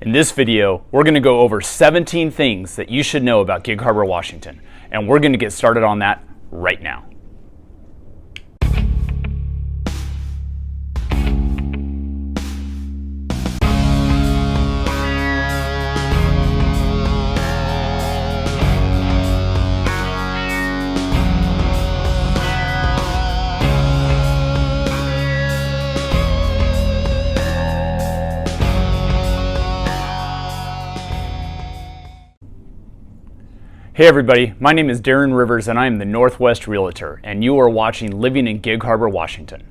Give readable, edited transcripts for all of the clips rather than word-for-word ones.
In this video, we're going to go over 17 things that you should know about Gig Harbor, Washington, and we're going to get started on that right now. Hey everybody, my name is Darren Rivers and I am the Northwest Realtor, and you are watching Living in Gig Harbor, Washington.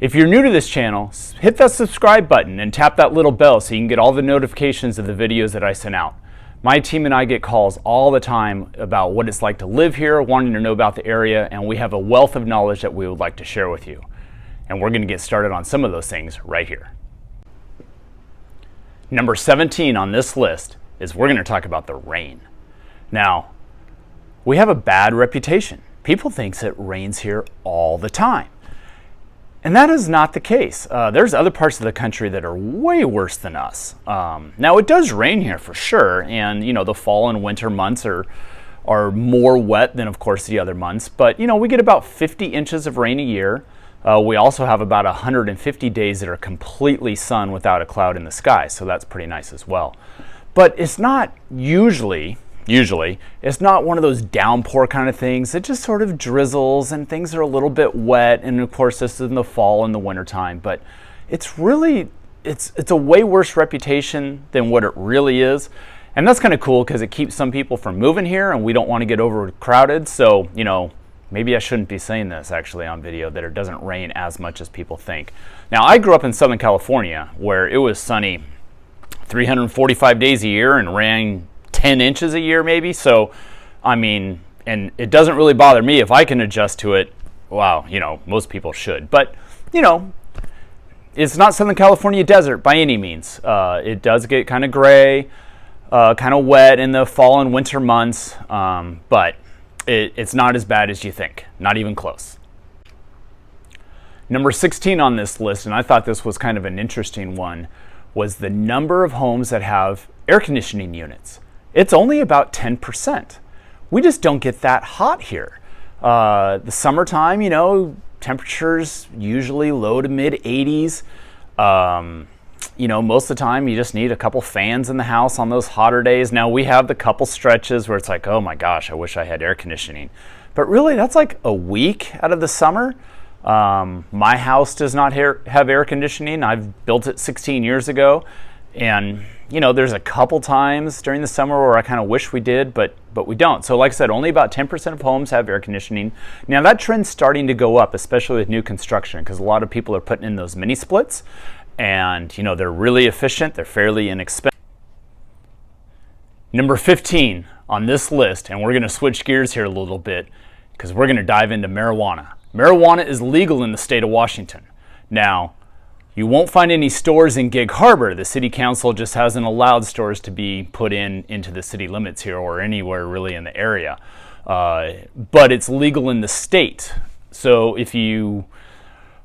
If you're new to this channel, hit that subscribe button and tap that little bell so you can get all the notifications of the videos that I send out. My team and I get calls all the time about what it's like to live here, wanting to know about the area, and we have a wealth of knowledge that we would like to share with you. And we're going to get started on some of those things right here. Number 17 on this list is we're going to talk about the rain. Now, we have a bad reputation. People think it rains here all the time. And that is not the case. There's other parts of the country that are way worse than us. Now, it does rain here for sure, and the fall and winter months are more wet than, of course, the other months. But, we get about 50 inches of rain a year. We also have about 150 days that are completely sun without a cloud in the sky, so that's pretty nice as well. But it's not usually, it's not one of those downpour kind of things. It just sort of drizzles and things are a little bit wet. And of course, this is in the fall and the winter time, but it's really, it's a way worse reputation than what it really is. And that's kind of cool because it keeps some people from moving here and we don't want to get overcrowded. So, maybe I shouldn't be saying this actually on video, that it doesn't rain as much as people think. Now, I grew up in Southern California where it was sunny 345 days a year and rain 10 inches a year maybe. So, and it doesn't really bother me if I can adjust to it. Wow, most people should. But, it's not Southern California desert by any means. It does get kind of gray, kind of wet in the fall and winter months, but it's not as bad as you think. Not even close. Number 16 on this list, and I thought this was kind of an interesting one, was the number of homes that have air conditioning units. It's only about 10%. We just don't get that hot here. The summertime, temperatures usually low to mid 80s. Most of the time you just need a couple fans in the house on those hotter days. Now we have the couple stretches where it's like, oh my gosh, I wish I had air conditioning. But really that's like a week out of the summer. My house does not have air conditioning. I've built it 16 years ago. And there's a couple times during the summer where I kind of wish we did, but we don't. So like I said, only about 10% of homes have air conditioning. Now that trend's starting to go up, especially with new construction, because a lot of people are putting in those mini splits, and they're really efficient. They're fairly inexpensive. Number 15 on this list, and we're going to switch gears here a little bit because we're going to dive into marijuana. Marijuana is legal in the state of Washington. Now, you won't find any stores in Gig Harbor. The city council just hasn't allowed stores to be put into the city limits here or anywhere really in the area. But it's legal in the state. So if you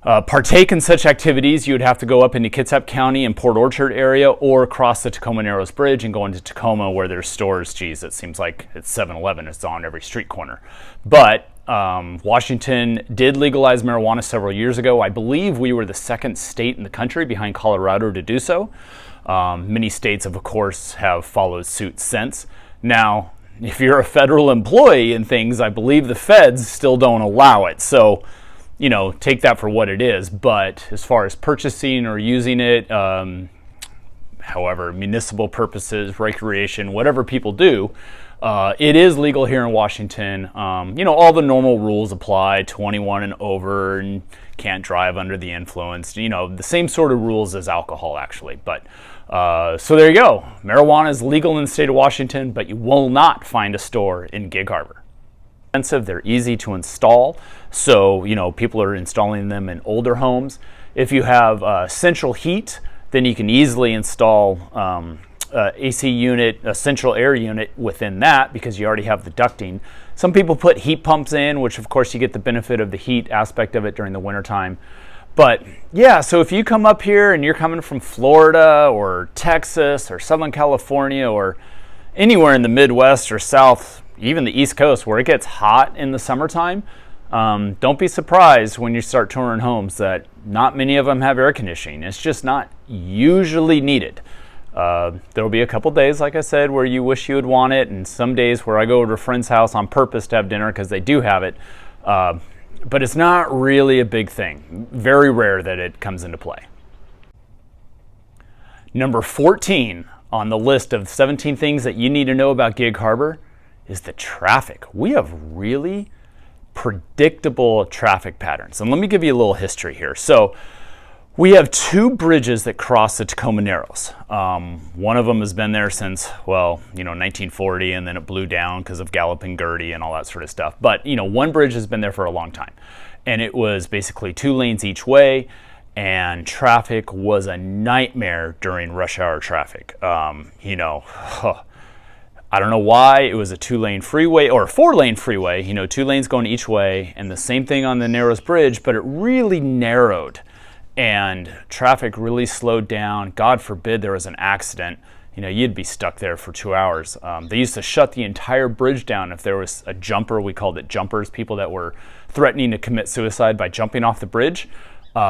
partake in such activities, you would have to go up into Kitsap County and Port Orchard area or cross the Tacoma Narrows Bridge and go into Tacoma where there's stores. Geez, it seems like it's 7-Eleven. It's on every street corner. But Washington did legalize marijuana several years ago. I believe we were the second state in the country behind Colorado to do so. Many states, of course, have followed suit since. Now, if you're a federal employee and things, I believe the feds still don't allow it. So, take that for what it is. But as far as purchasing or using it, however, municipal purposes, recreation, whatever people do, it is legal here in Washington. All the normal rules apply, 21 and over, and can't drive under the influence. The same sort of rules as alcohol, actually. But so there you go. Marijuana is legal in the state of Washington, but you will not find a store in Gig Harbor. They're easy to install, so people are installing them in older homes. If you have central heat, then you can easily install AC unit, a central air unit within that because you already have the ducting. Some people put heat pumps in, which of course you get the benefit of the heat aspect of it during the wintertime. But yeah, so if you come up here and you're coming from Florida or Texas or Southern California or anywhere in the Midwest or South, even the East Coast where it gets hot in the summertime, don't be surprised when you start touring homes that not many of them have air conditioning. It's just not usually needed. There'll be a couple days, like I said, where you wish you would want it, and some days where I go to a friend's house on purpose to have dinner because they do have it. But it's not really a big thing. Very rare that it comes into play. Number 14 on the list of 17 things that you need to know about Gig Harbor is the traffic. We have really predictable traffic patterns. And let me give you a little history here. So we have two bridges that cross the Tacoma Narrows. One of them has been there since, 1940, and then it blew down because of Galloping Gertie and all that sort of stuff. But, one bridge has been there for a long time. And it was basically 2 lanes each way, and traffic was a nightmare during rush hour traffic. I don't know why. It was a 2-lane freeway or a 4-lane freeway, 2 lanes going each way, and the same thing on the Narrows Bridge, but it really narrowed and traffic really slowed down. God forbid there was an accident. You'd be stuck there for 2 hours. They used to shut the entire bridge down if there was a jumper. We called it jumpers, people that were threatening to commit suicide by jumping off the bridge.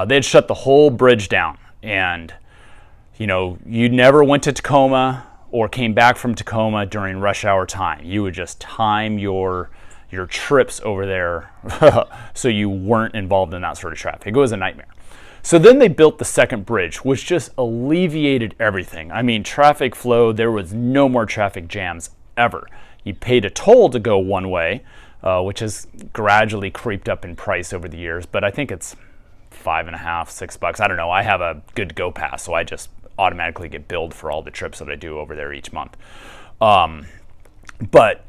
They'd shut the whole bridge down. And, you never went to Tacoma or came back from Tacoma during rush hour time. You would just time your trips over there so you weren't involved in that sort of traffic. It was a nightmare. So then they built the second bridge, which just alleviated everything. I mean, traffic flow, there was no more traffic jams ever. You paid a toll to go one way, which has gradually creeped up in price over the years, but I think it's $5.50, $6. I don't know. I have a good Go Pass, so I just automatically get billed for all the trips that I do over there each month. But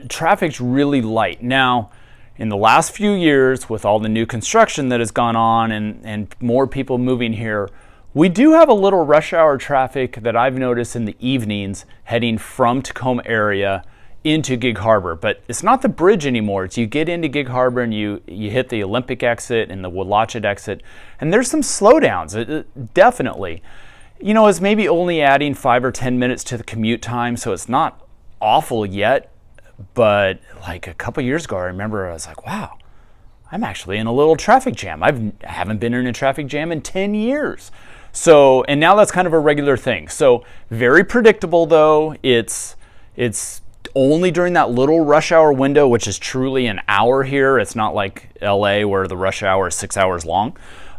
traffic's really light. Now, in the last few years, with all the new construction that has gone on and more people moving here, we do have a little rush hour traffic that I've noticed in the evenings heading from Tacoma area into Gig Harbor. But it's not the bridge anymore. It's you get into Gig Harbor and you hit the Olympic exit and the Willachet exit, and there's some slowdowns, definitely. It's maybe only adding 5 or 10 minutes to the commute time, so it's not awful yet. But like a couple years ago, I remember I was like, wow, I'm actually in a little traffic jam. I haven't been in a traffic jam in 10 years. So, and now that's kind of a regular thing. So very predictable though. It's only during that little rush hour window, which is truly an hour here. It's not like LA where the rush hour is 6 hours long.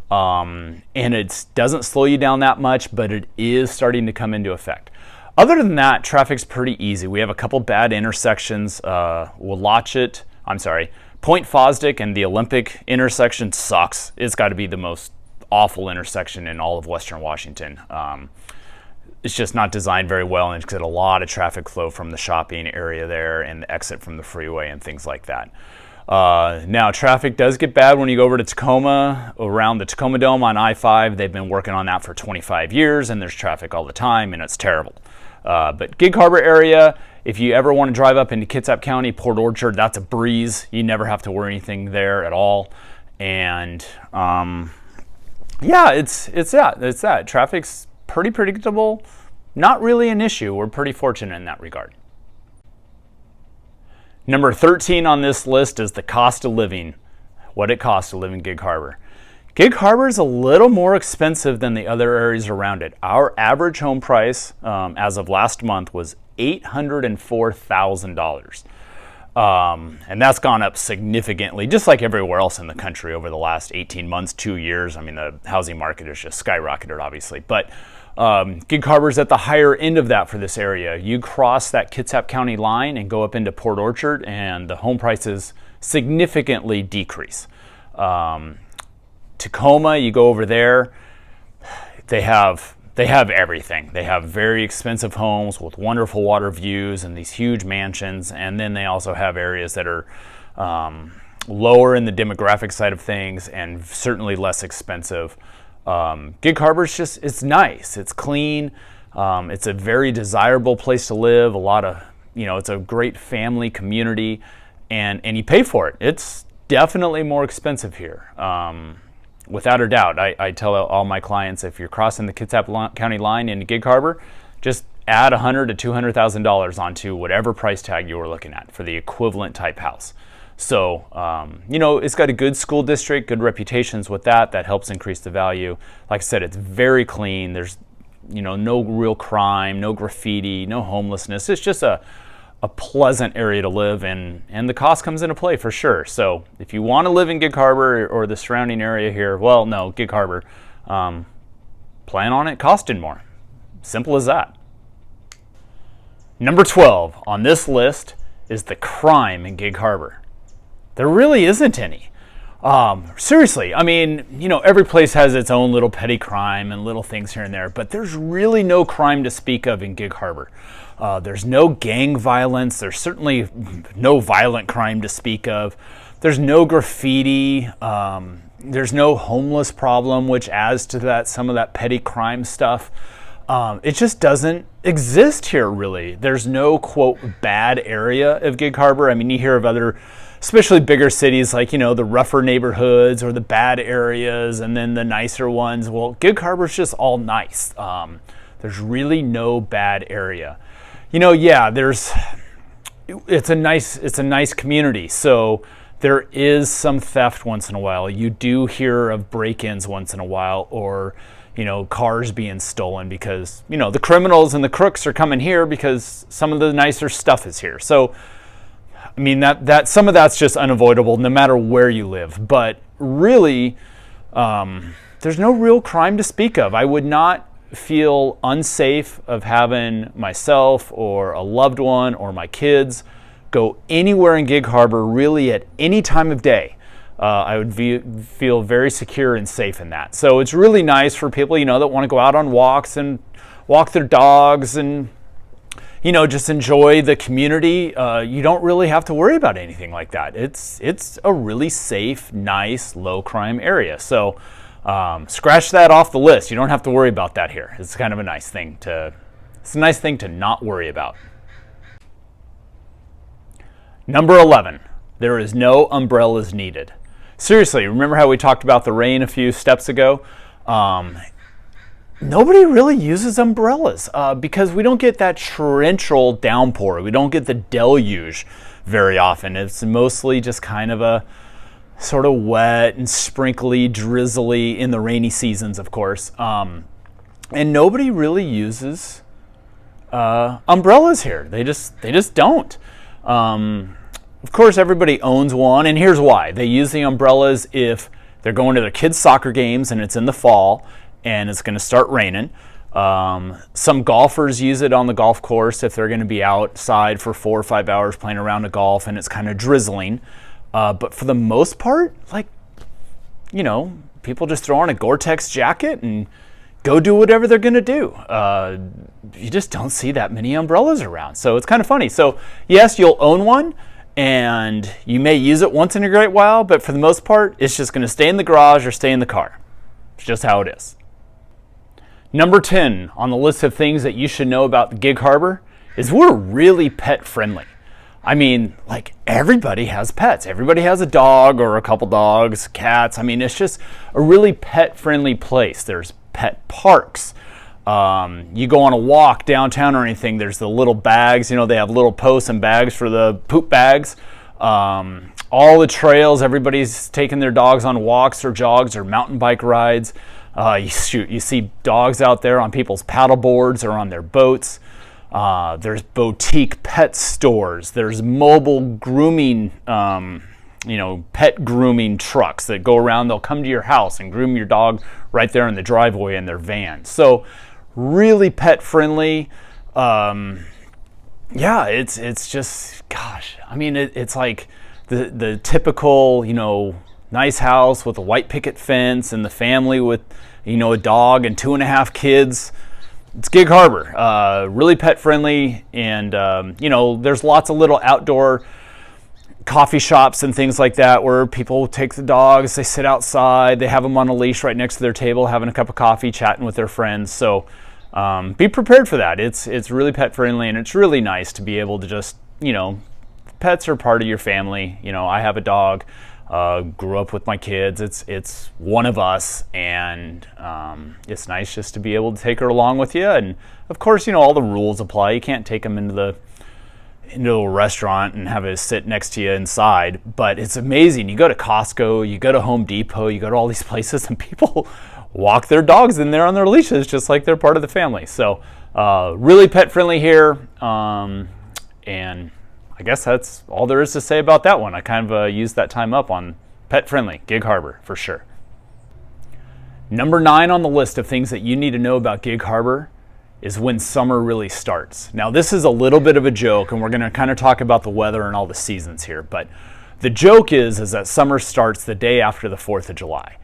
And it doesn't slow you down that much, but it is starting to come into effect. Other than that, traffic's pretty easy. We have a couple bad intersections. Point Fosdick and the Olympic intersection sucks. It's got to be the most awful intersection in all of Western Washington. It's just not designed very well, and it's got a lot of traffic flow from the shopping area there and the exit from the freeway and things like that. Now, traffic does get bad when you go over to Tacoma, around the Tacoma Dome on I-5. They've been working on that for 25 years, and there's traffic all the time, and it's terrible. But Gig Harbor area, if you ever want to drive up into Kitsap County, Port Orchard, that's a breeze. You never have to worry anything there at all. And it's that. Traffic's pretty predictable. Not really an issue. We're pretty fortunate in that regard. Number 13 on this list is the cost of living. What it costs to live in Gig Harbor. Gig Harbor is a little more expensive than the other areas around it. Our average home price as of last month was $804,000. And that's gone up significantly, just like everywhere else in the country over the last 18 months, 2 years. I mean, the housing market has just skyrocketed, obviously. But Gig Harbor's at the higher end of that for this area. You cross that Kitsap County line and go up into Port Orchard, and the home prices significantly decrease. Tacoma, you go over there, they have everything. They have very expensive homes with wonderful water views and these huge mansions, and then they also have areas that are lower in the demographic side of things and certainly less expensive. Gig Harbor's it's nice, it's clean, it's a very desirable place to live. It's a great family community, and you pay for it. definitely more expensive here. Without a doubt. I tell all my clients, if you're crossing the Kitsap County line into Gig Harbor, just add $100,000 to $200,000 onto whatever price tag you were looking at for the equivalent type house. So, it's got a good school district, good reputations with that. That helps increase the value. Like I said, it's very clean. There's, no real crime, no graffiti, no homelessness. It's just a pleasant area to live in, and the cost comes into play for sure. So if you want to live in Gig Harbor or the surrounding area here, well, no, Gig Harbor, plan on it costing more. Simple as that. Number 12 on this list is the crime in Gig Harbor. There really isn't any. Seriously, I mean, every place has its own little petty crime and little things here and there, but there's really no crime to speak of in Gig Harbor. There's no gang violence. There's certainly no violent crime to speak of. There's no graffiti. There's no homeless problem, which adds to that, some of that petty crime stuff. It just doesn't exist here, really. There's no, quote, bad area of Gig Harbor. I mean, you hear of other, especially bigger cities like, the rougher neighborhoods or the bad areas and then the nicer ones. Well, Gig Harbor's just all nice. There's really no bad area. It's a nice community. So there is some theft once in a while. You do hear of break-ins once in a while, or, cars being stolen because, the criminals and the crooks are coming here because some of the nicer stuff is here. So, I mean, that some of that's just unavoidable no matter where you live. But really, there's no real crime to speak of. I would not feel unsafe of having myself or a loved one or my kids go anywhere in Gig Harbor really at any time of day. I would feel very secure and safe in that. So it's really nice for people, that want to go out on walks and walk their dogs and, just enjoy the community. You don't really have to worry about anything like that. It's a really safe, nice, low crime area. So scratch that off the list. You don't have to worry about that here. It's kind of a nice thing to not worry about. Number 11, there is no umbrellas needed. Seriously, remember how we talked about the rain a few steps ago? Nobody really uses umbrellas because we don't get that torrential downpour. We don't get the deluge very often. It's mostly just kind of a sort of wet and sprinkly, drizzly in the rainy seasons, of course. And nobody really uses umbrellas here. They just don't. Of course, everybody owns one, and here's why. They use the umbrellas if they're going to their kids' soccer games and it's in the fall and it's going to start raining. Some golfers use it on the golf course if they're going to be outside for 4 or 5 hours playing around a golf and it's kind of drizzling. But for the most part, people just throw on a Gore-Tex jacket and go do whatever they're going to do. You just don't see that many umbrellas around. So it's kind of funny. So yes, you'll own one and you may use it once in a great while, but for the most part, it's just going to stay in the garage or stay in the car. It's just how it is. Number 10 on the list of things that you should know about the Gig Harbor is we're really pet friendly. I mean, everybody has pets. Everybody has a dog or a couple dogs, cats. I mean, it's just a really pet-friendly place. There's pet parks. You go on a walk downtown or anything, there's the little bags. They have little posts and bags for the poop bags. All the trails, everybody's taking their dogs on walks or jogs or mountain bike rides. You see dogs out there on people's paddle boards or on their boats. There's boutique pet stores. There's mobile grooming, pet grooming trucks that go around. They'll come to your house and groom your dog right there in the driveway in their van. So really pet friendly. It's just, gosh, I mean, it's like the typical, nice house with a white picket fence and the family with, a dog and 2.5 kids. It's Gig Harbor, really pet friendly, and there's lots of little outdoor coffee shops and things like that where people take the dogs, they sit outside, they have them on a leash right next to their table, having a cup of coffee, chatting with their friends. So be prepared for that. It's really pet friendly, and it's really nice to be able to just, pets are part of your family. I have a dog. Grew up with my kids. It's one of us, and it's nice just to be able to take her along with you. And of course, all the rules apply. You can't take them into a restaurant and have it sit next to you inside. But it's amazing. You go to Costco, you go to Home Depot, you go to all these places, and people walk their dogs in there on their leashes just like they're part of the family. So really pet friendly here, and I guess that's all there is to say about that one. I kind of used that time up on pet friendly, Gig Harbor for sure. Number 9 on the list of things that you need to know about Gig Harbor is when summer really starts. Now this is a little bit of a joke, and we're going to kind of talk about the weather and all the seasons here, but the joke is that summer starts the day after the 4th of July.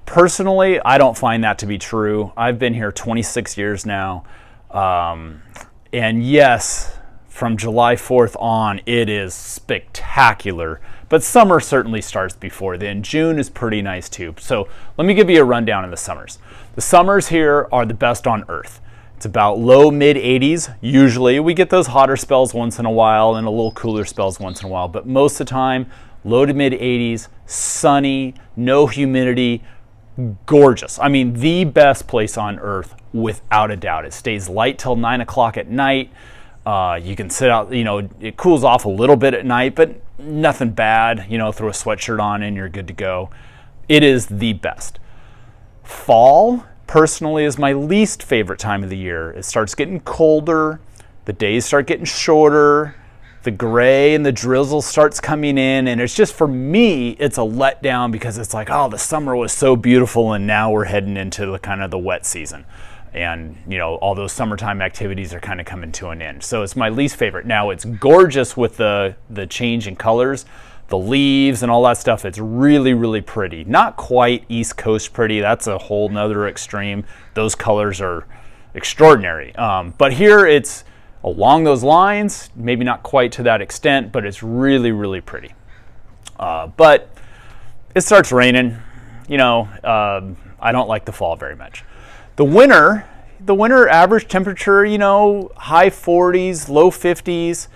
Personally, I don't find that to be true. I've been here 26 years now, and yes, from July 4th on, it is spectacular, but summer certainly starts before then. June is pretty nice too. So let me give you a rundown of the summers. The summers here are the best on earth. It's about low mid 80s. Usually we get those hotter spells once in a while and a little cooler spells once in a while, but most of the time, low to mid 80s, sunny, no humidity, gorgeous. I mean, the best place on earth without a doubt. It stays light till 9 o'clock at night. You can sit out, it cools off a little bit at night, but nothing bad. Throw a sweatshirt on and you're good to go. It is the best. Fall, personally, is my least favorite time of the year. It starts getting colder, the days start getting shorter, the gray and the drizzle starts coming in, and it's just, for me, it's a letdown because it's like, oh, the summer was so beautiful, and now we're heading into the kind of the wet season. And all those summertime activities are kind of coming to an end. So it's my least favorite. Now it's gorgeous with the change in colors, the leaves and all that stuff. It's really, really pretty. Not quite East Coast pretty. That's a whole nother extreme. Those colors are extraordinary. But here it's along those lines, maybe not quite to that extent, but it's really, really pretty. But it starts raining. I don't like the fall very much. The winter average temperature, high 40s, low 50s.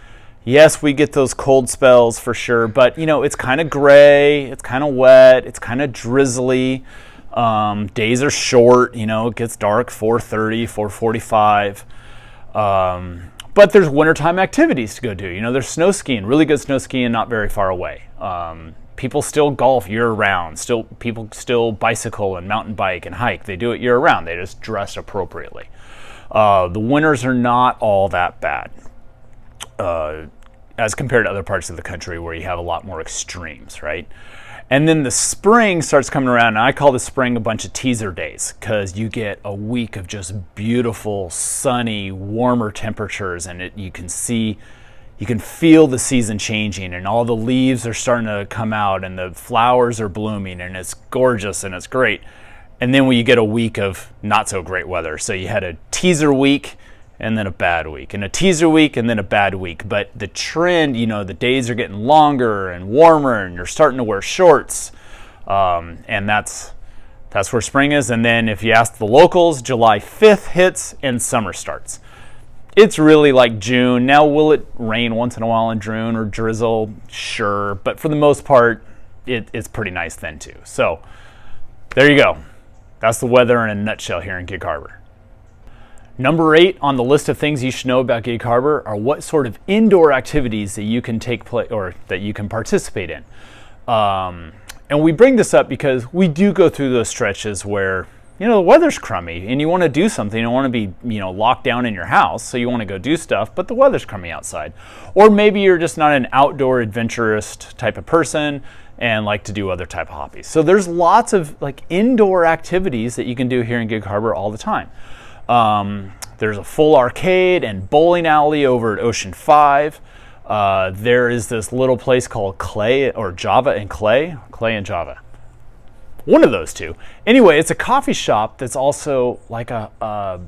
Yes, we get those cold spells for sure, but it's kind of gray, it's kind of wet, it's kind of drizzly. Days are short, it gets dark 4:30, 4:45. But there's wintertime activities to go do. There's snow skiing, really good snow skiing not very far away. People still golf year-round. People still bicycle and mountain bike and hike. They do it year-round. They just dress appropriately. The winters are not all that bad as compared to other parts of the country where you have a lot more extremes, right? And then the spring starts coming around, and I call the spring a bunch of teaser days because you get a week of just beautiful, sunny, warmer temperatures, and you can feel the season changing, and all the leaves are starting to come out, and the flowers are blooming, and it's gorgeous and it's great. And then when you get a week of not so great weather, so you had a teaser week and then a bad week, and a teaser week and then a bad week. But the trend, the days are getting longer and warmer, and you're starting to wear shorts, and that's where spring is. And then if you ask the locals, July 5th hits and summer starts. It's really like June. Now, will it rain once in a while in June or drizzle? Sure. But for the most part, it's pretty nice then too. So there you go. That's the weather in a nutshell here in Gig Harbor. Number 8 on the list of things you should know about Gig Harbor are what sort of indoor activities that you can that you can participate in. And we bring this up because we do go through those stretches where the weather's crummy and you want to do something. You don't want to be, locked down in your house, so you want to go do stuff, but the weather's crummy outside. Or maybe you're just not an outdoor adventurous type of person and like to do other type of hobbies. So there's lots of indoor activities that you can do here in Gig Harbor all the time. There's a full arcade and bowling alley over at Ocean 5. There is this little place called Clay or Java and Clay and Java. One of those two. Anyway, it's a coffee shop that's also like an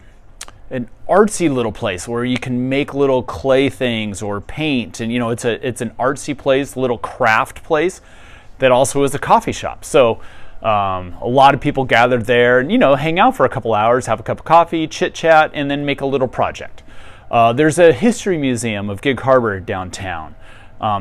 artsy little place where you can make little clay things or paint, and it's an artsy place, little craft place that also is a coffee shop. So a lot of people gathered there and hang out for a couple hours, have a cup of coffee, chit chat, and then make a little project. There's a history museum of Gig Harbor downtown.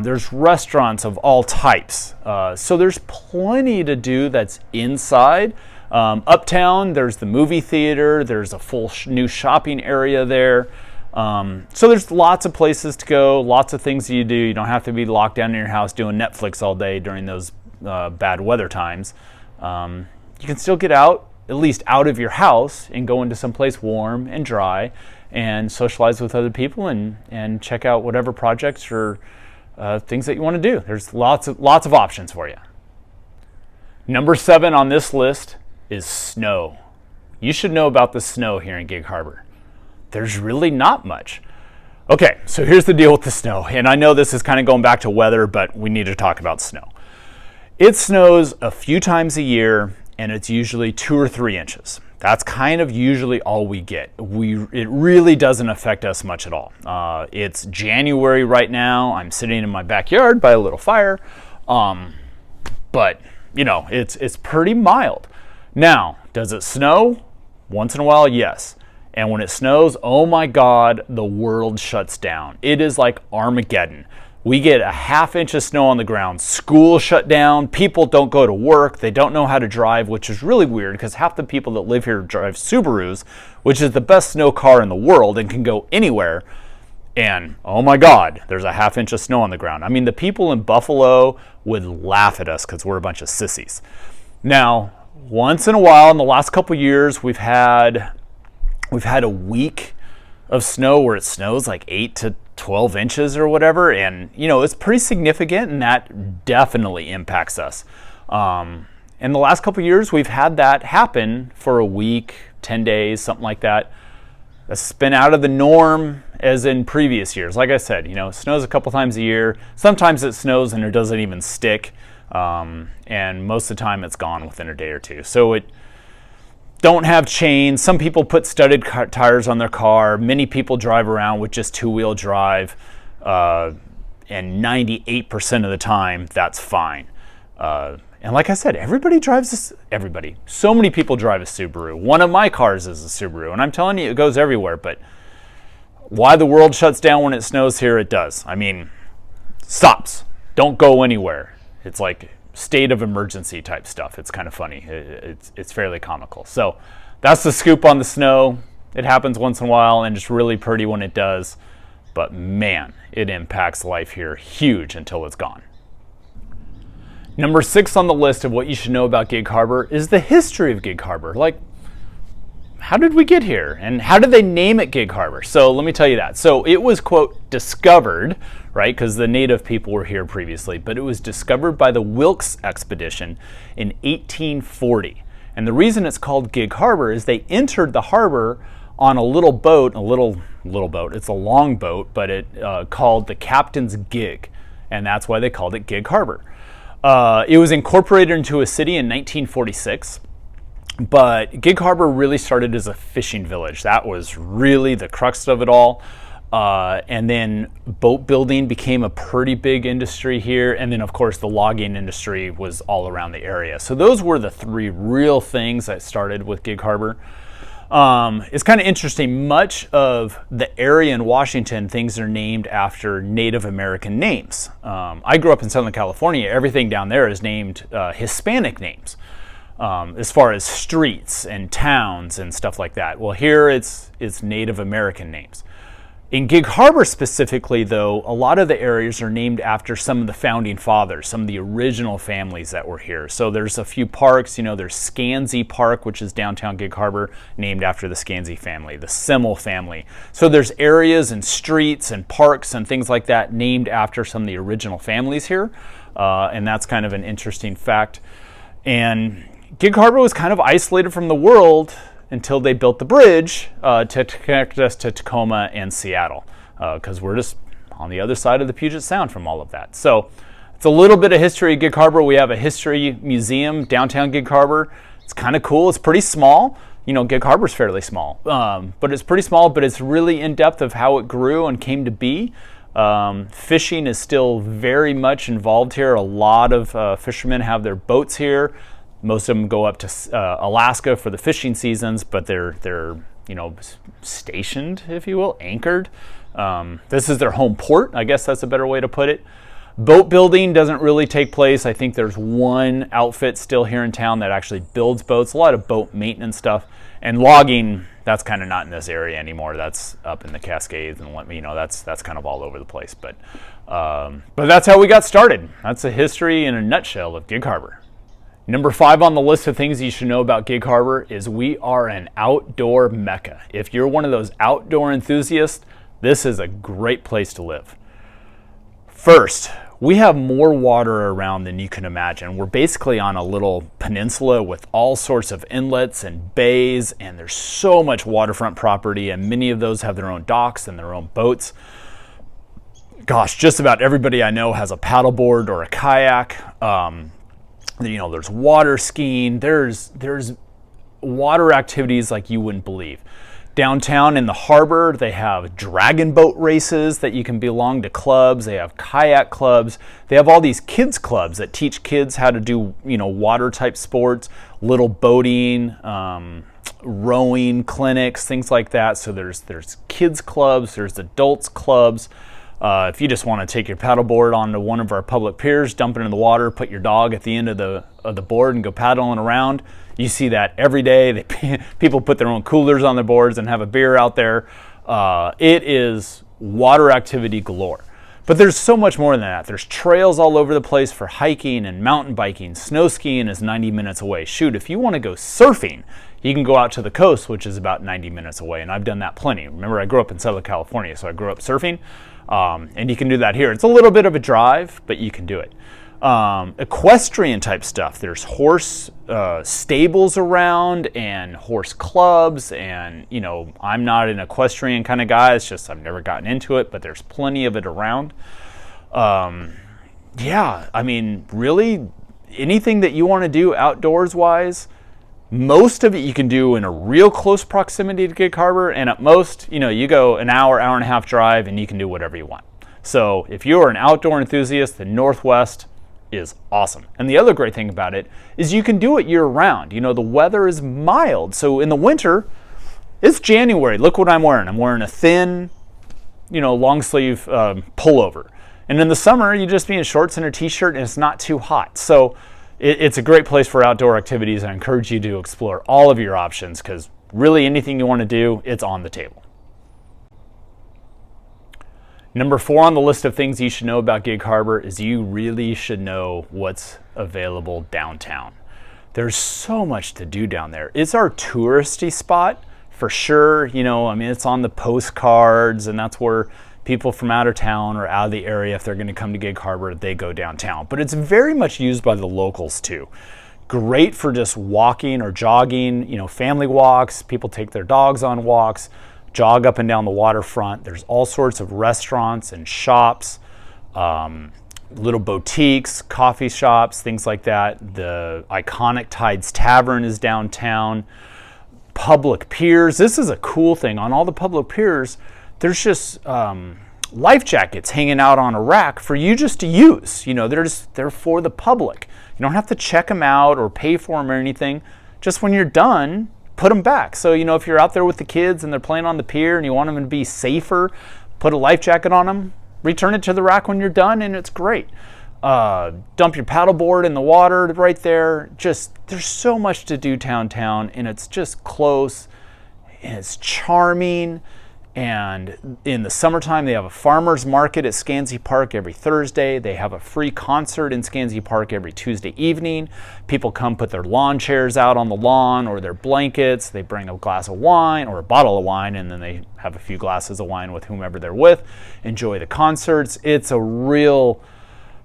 There's restaurants of all types. So there's plenty to do that's inside. Uptown, there's the movie theater. There's a full new shopping area there. So there's lots of places to go, lots of things that you do. You don't have to be locked down in your house doing Netflix all day during those bad weather times. You can still get out, at least out of your house, and go into someplace warm and dry and socialize with other people and check out whatever projects or things that you want to do. There's lots of options for you. Number 7 on this list is snow. You should know about the snow here in Gig Harbor. There's really not much. Okay, so here's the deal with the snow. And I know this is kind of going back to weather, but we need to talk about snow. It snows a few times a year, and it's usually 2 or 3 inches. That's kind of usually all we get. It really doesn't affect us much at all. It's January right now. I'm sitting in my backyard by a little fire, but you know, it's pretty mild. Now, does it snow? Once in a while, yes. And when it snows, oh my God, the world shuts down. It is like Armageddon. We get a ½ inch of snow on the ground. School shut down. People don't go to work. They don't know how to drive, which is really weird because half the people that live here drive Subarus, which is the best snow car in the world and can go anywhere. And oh my God, there's a ½ inch of snow on the ground. I mean, the people in Buffalo would laugh at us because we're a bunch of sissies. Now, once in a while, in the last couple years, we've had a week of snow where it snows like 8 to 12 inches or whatever, and you know, it's pretty significant, and that definitely impacts us. In the last couple years, we've had that happen for a week, 10 days, something like that. That's been out of the norm as in previous years. Like I said, you know, it snows a couple times a year. Sometimes it snows and it doesn't even stick, and most of the time it's gone within a day or two. So it don't have chains. Some people put studded tires on their car. Many people drive around with just 2-wheel drive, and 98% of the time that's fine. And like I said, everybody drives this. Everybody. So many people drive a Subaru. One of my cars is a Subaru, and I'm telling you, it goes everywhere. But why the world shuts down when it snows here, it does. I mean, stops. Don't go anywhere. It's like state of emergency type stuff. It's kind of funny. It's fairly comical. So that's the scoop on the snow. It happens once in a while, and it's really pretty when it does. But man, it impacts life here huge until it's gone. Number 6 on the list of what you should know about Gig Harbor is the history of Gig Harbor. Like, how did we get here? And how did they name it Gig Harbor? So let me tell you that. So it was, quote, discovered, right, because the native people were here previously, but it was discovered by the Wilkes expedition in 1840. And the reason it's called Gig Harbor is they entered the harbor on a little boat, it's a long boat, but it called the Captain's Gig, and that's why they called it Gig Harbor. It was incorporated into a city in 1946, but Gig Harbor really started as a fishing village. That was really the crux of it all. And then boat building became a pretty big industry here. And then, of course, the logging industry was all around the area. So those were the 3 real things that started with Gig Harbor. It's kind of interesting. Much of the area in Washington, things are named after Native American names. I grew up in Southern California. Everything down there is named Hispanic names, as far as streets and towns and stuff like that. Well, here it's Native American names. In Gig Harbor specifically, though, a lot of the areas are named after some of the founding fathers, some of the original families that were here. So there's a few parks. You know, there's Scansey Park, which is downtown Gig Harbor, named after the Scansey family, the Simmel family. So there's areas and streets and parks and things like that named after some of the original families here, and that's kind of an interesting fact. And Gig Harbor was kind of isolated from the world until they built the bridge to connect us to Tacoma and Seattle, because we're just on the other side of the Puget Sound from all of that. So it's a little bit of history of Gig Harbor. We have a history museum downtown Gig Harbor. It's kind of cool. It's pretty small. You know, Gig Harbor's fairly small, but it's pretty small, but it's really in depth of how it grew and came to be. Fishing is still very much involved here. A lot of fishermen have their boats here. Most of them go up to Alaska for the fishing seasons, but they're you know, stationed, if you will, anchored. This is their home port. I guess that's a better way to put it. Boat building doesn't really take place. I think there's one outfit still here in town that actually builds boats, a lot of boat maintenance stuff. And logging, that's kind of not in this area anymore. That's up in the Cascades, and that's kind of all over the place. But that's how we got started. That's the history in a nutshell of Gig Harbor. Number 5 on the list of things you should know about Gig Harbor is we are an outdoor mecca. If you're one of those outdoor enthusiasts, this is a great place to live. First, we have more water around than you can imagine. We're basically on a little peninsula with all sorts of inlets and bays, and there's so much waterfront property, and many of those have their own docks and their own boats. Gosh, just about everybody I know has a paddleboard or a kayak. There's water skiing. There's water activities like you wouldn't believe. Downtown in the harbor, they have dragon boat races that you can belong to clubs. They have kayak clubs. They have all these kids clubs that teach kids how to do, water type sports, little boating, rowing clinics, things like that. So there's kids clubs, there's adults clubs. If you just want to take your paddleboard onto one of our public piers, dump it in the water, put your dog at the end of the board and go paddling around. You see that every day. People put their own coolers on their boards and have a beer out there. It is water activity galore. But there's so much more than that. There's trails all over the place for hiking and mountain biking. Snow skiing is 90 minutes away. Shoot, if you want to go surfing, you can go out to the coast, which is about 90 minutes away. And I've done that plenty. Remember, I grew up in Southern California, so I grew up surfing. And you can do that here. It's a little bit of a drive, but you can do it. Equestrian type stuff. There's horse stables around and horse clubs, and I'm not an equestrian kind of guy. It's just I've never gotten into it, but there's plenty of it around. Really anything that you want to do outdoors wise, most of it you can do in a real close proximity to Gig Harbor, and at most, you go an hour and a half drive and you can do whatever you want. So if you're an outdoor enthusiast, the Northwest is awesome. And the other great thing about it is you can do it year round. The weather is mild. So in the winter, it's January. Look what I'm wearing. I'm wearing a thin, long sleeve pullover. And in the summer, you just be in shorts and a t-shirt and it's not too hot. So it's a great place for outdoor activities. I encourage you to explore all of your options because really anything you want to do, it's on the table. Number 4 on the list of things you should know about Gig Harbor is you really should know what's available downtown. There's so much to do down there. It's our touristy spot for sure. It's on the postcards, and that's where people from out of town or out of the area, if they're going to come to Gig Harbor, they go downtown. But it's very much used by the locals too. Great for just walking or jogging, family walks. People take their dogs on walks, jog up and down the waterfront. There's all sorts of restaurants and shops, little boutiques, coffee shops, things like that. The iconic Tides Tavern is downtown. Public piers. This is a cool thing. On all the public piers, there's just life jackets hanging out on a rack for you just to use. They're for the public. You don't have to check them out or pay for them or anything. Just when you're done, put them back. So, if you're out there with the kids and they're playing on the pier and you want them to be safer, put a life jacket on them, return it to the rack when you're done, and it's great. Dump your paddleboard in the water right there. There's so much to do downtown, and it's just close, and it's charming. And in the summertime, they have a farmer's market at Scansey Park every Thursday. They have a free concert in Scansey Park every Tuesday evening. People come put their lawn chairs out on the lawn or their blankets. They bring a glass of wine or a bottle of wine, and then they have a few glasses of wine with whomever they're with. Enjoy the concerts. It's a real,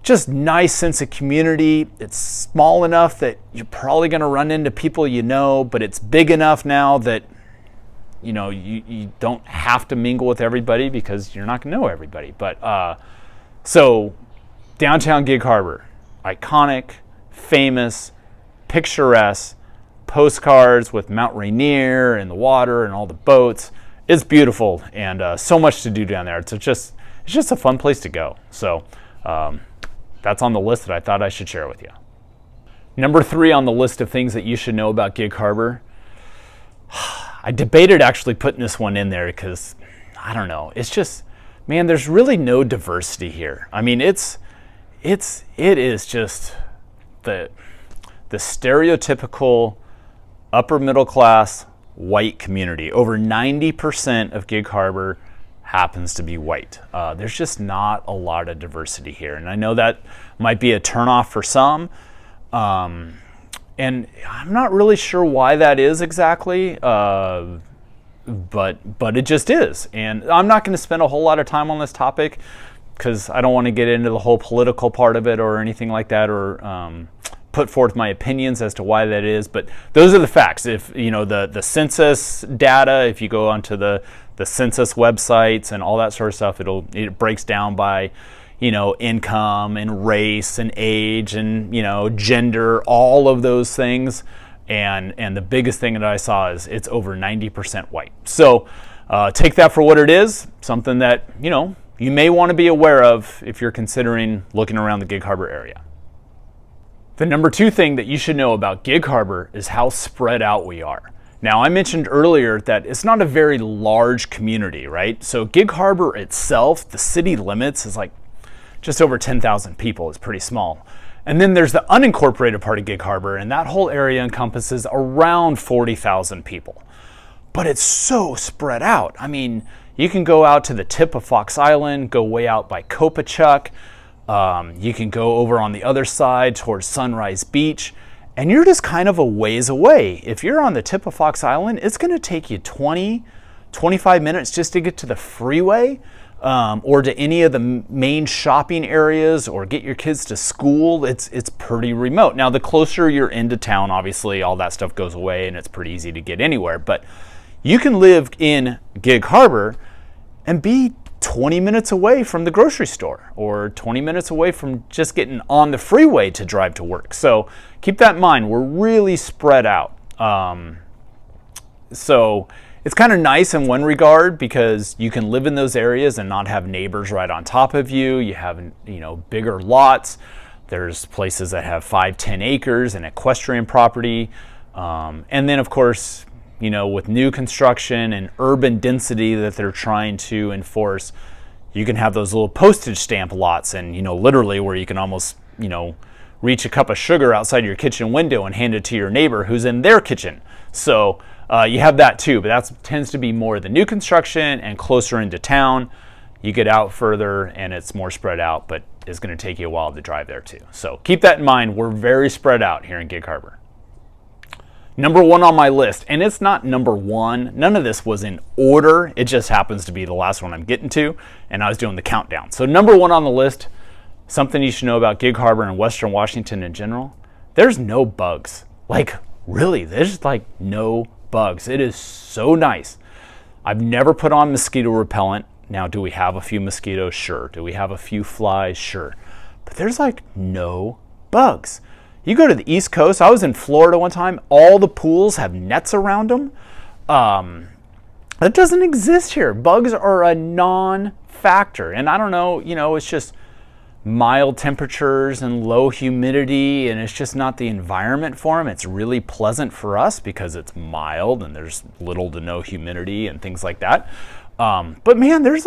just nice sense of community. It's small enough that you're probably going to run into people but it's big enough now that you don't have to mingle with everybody because you're not going to know everybody. But so downtown Gig Harbor, iconic, famous, picturesque, postcards with Mount Rainier and the water and all the boats. It's beautiful and so much to do down there. It's just a fun place to go. So that's on the list that I thought I should share with you. Number 3 on the list of things that you should know about Gig Harbor. I debated actually putting this one in there because, I don't know, it's just, man, there's really no diversity here. I mean, it's it is just the stereotypical upper middle class white community. Over 90% of Gig Harbor happens to be white. There's just not a lot of diversity here, and I know that might be a turnoff for some, and I'm not really sure why that is exactly, but it just is. And I'm not going to spend a whole lot of time on this topic because I don't want to get into the whole political part of it or anything like that, or put forth my opinions as to why that is, but those are the facts. If you know the census data, if you go onto the census websites and all that sort of stuff, it breaks down by, you know, income and race and age and, you know, gender, all of those things. And the biggest thing that I saw is it's over 90% white. So take that for what it is, something that, you know, you may want to be aware of if you're considering looking around the Gig Harbor area. The number 2 thing that you should know about Gig Harbor is how spread out we are. Now, I mentioned earlier that it's not a very large community, right? So Gig Harbor itself, the city limits, is like just over 10,000 people. It's pretty small. And then there's the unincorporated part of Gig Harbor, and that whole area encompasses around 40,000 people. But it's so spread out. I mean, you can go out to the tip of Fox Island, go way out by Kopachuk. You can go over on the other side towards Sunrise Beach, and you're just kind of a ways away. If you're on the tip of Fox Island, it's going to take you 20-25 minutes just to get to the freeway, or to any of the main shopping areas, or get your kids to school. It's pretty remote. Now, the closer you're into town, obviously all that stuff goes away and it's pretty easy to get anywhere, but you can live in Gig Harbor and be 20 minutes away from the grocery store, or 20 minutes away from just getting on the freeway to drive to work. So keep that in mind. We're really spread out. So it's kind of nice in one regard because you can live in those areas and not have neighbors right on top of you. You have, you know, bigger lots. There's places that have 5-10 acres and equestrian property. And then, of course, you know, with new construction and urban density that they're trying to enforce, you can have those little postage stamp lots, and, you know, literally where you can almost, you know, reach a cup of sugar outside your kitchen window and hand it to your neighbor who's in their kitchen. So you have that too, but that tends to be more the new construction and closer into town. You get out further and it's more spread out, but it's going to take you a while to drive there too. So keep that in mind. We're very spread out here in Gig Harbor. Number 1 on my list, and it's not number 1. None of this was in order. It just happens to be the last one I'm getting to, and I was doing the countdown. So number 1 on the list, something you should know about Gig Harbor and Western Washington in general, there's no bugs. Like, really, there's like no bugs. It is so nice. I've never put on mosquito repellent. Now, do we have a few mosquitoes? Sure. Do we have a few flies? Sure. But there's like no bugs. You go to the East Coast, I was in Florida one time, all the pools have nets around them. That doesn't exist here. Bugs are a non-factor. And I don't know, you know, it's just mild temperatures and low humidity, and it's just not the environment for them. It's really pleasant for us because it's mild and there's little to no humidity and things like that. But man, there's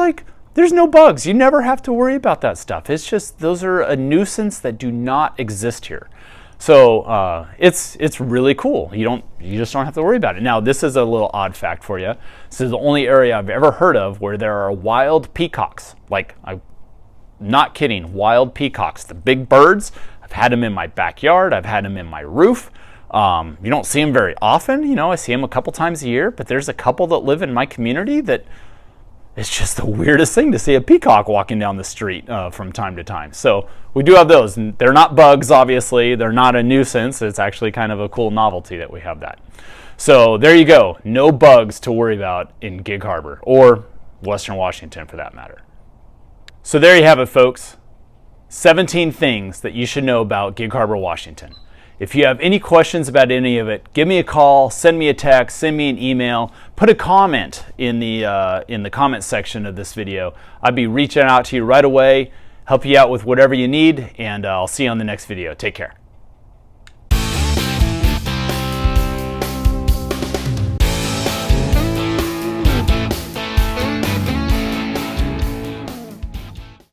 no bugs. You never have to worry about that stuff. It's just, those are a nuisance that do not exist here. So it's really cool. You just don't have to worry about it. Now, this is a little odd fact for you. This is the only area I've ever heard of where there are wild peacocks. Like, I'm not kidding, wild peacocks. The big birds, I've had them in my backyard. I've had them in my roof. You don't see them very often. You know, I see them a couple times a year, but there's a couple that live in my community that it's just the weirdest thing to see a peacock walking down the street from time to time. So we do have those. And they're not bugs, obviously. They're not a nuisance. It's actually kind of a cool novelty that we have that. So there you go. No bugs to worry about in Gig Harbor, or Western Washington for that matter. So there you have it, folks. 17 things that you should know about Gig Harbor, Washington. If you have any questions about any of it, give me a call, send me a text, send me an email, put a comment in the comment section of this video. I'd be reaching out to you right away, help you out with whatever you need, and I'll see you on the next video. Take care.